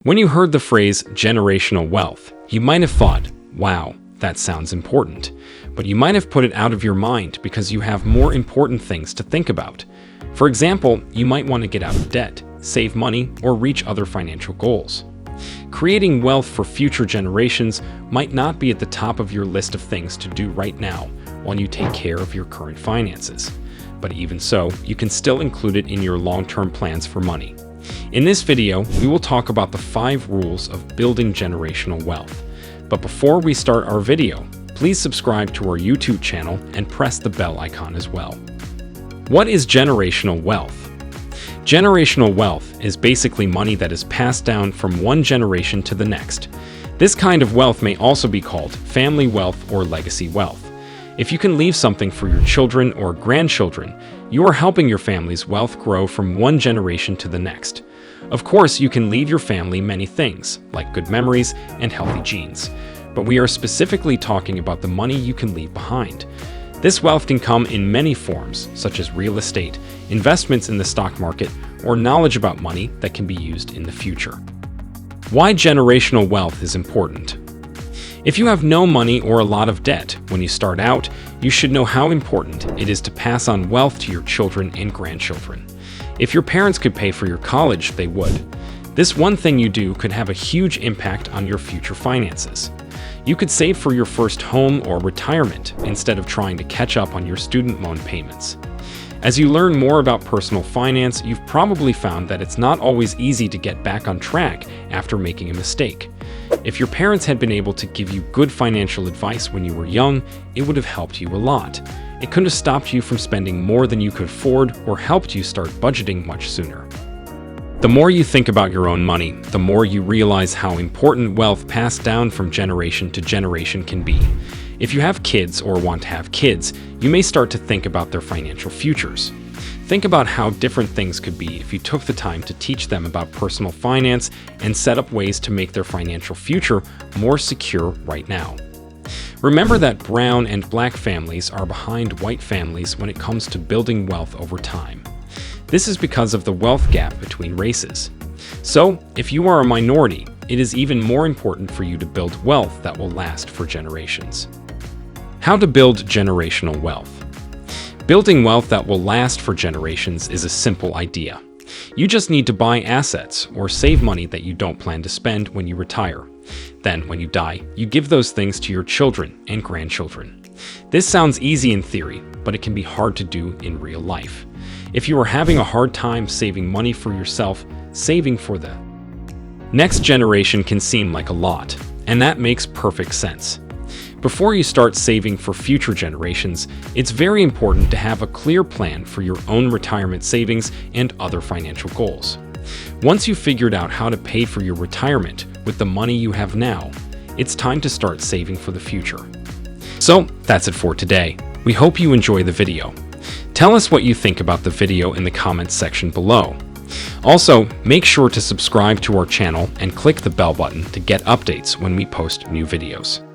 When you heard the phrase generational wealth, you might have thought, wow, that sounds important. But you might have put it out of your mind because you have more important things to think about. For example, you might want to get out of debt, save money, or reach other financial goals. Creating wealth for future generations might not be at the top of your list of things to do right now while you take care of your current finances. But even so, you can still include it in your long-term plans for money. In this video, we will talk about the 5 rules of building generational wealth. But before we start our video, please subscribe to our YouTube channel and press the bell icon as well. What is generational wealth? Generational wealth is basically money that is passed down from one generation to the next. This kind of wealth may also be called family wealth or legacy wealth. If you can leave something for your children or grandchildren, you are helping your family's wealth grow from one generation to the next. Of course, you can leave your family many things, like good memories and healthy genes. But we are specifically talking about the money you can leave behind. This wealth can come in many forms, such as real estate, investments in the stock market, or knowledge about money that can be used in the future. Why generational wealth is important? If you have no money or a lot of debt when you start out, you should know how important it is to pass on wealth to your children and grandchildren. If your parents could pay for your college, they would. This one thing you do could have a huge impact on your future finances. You could save for your first home or retirement instead of trying to catch up on your student loan payments. As you learn more about personal finance, you've probably found that it's not always easy to get back on track after making a mistake. If your parents had been able to give you good financial advice when you were young, it would have helped you a lot. It could have stopped you from spending more than you could afford or helped you start budgeting much sooner. The more you think about your own money, the more you realize how important wealth passed down from generation to generation can be. If you have kids or want to have kids, you may start to think about their financial futures. Think about how different things could be if you took the time to teach them about personal finance and set up ways to make their financial future more secure right now. Remember that brown and black families are behind white families when it comes to building wealth over time. This is because of the wealth gap between races. So, if you are a minority, it is even more important for you to build wealth that will last for generations. How to build generational wealth. Building wealth that will last for generations is a simple idea. You just need to buy assets or save money that you don't plan to spend when you retire. Then, when you die, you give those things to your children and grandchildren. This sounds easy in theory, but it can be hard to do in real life. If you are having a hard time saving money for yourself, saving for the next generation can seem like a lot, and that makes perfect sense. Before you start saving for future generations, it's very important to have a clear plan for your own retirement savings and other financial goals. Once you've figured out how to pay for your retirement with the money you have now, it's time to start saving for the future. So, that's it for today. We hope you enjoy the video. Tell us what you think about the video in the comments section below. Also, make sure to subscribe to our channel and click the bell button to get updates when we post new videos.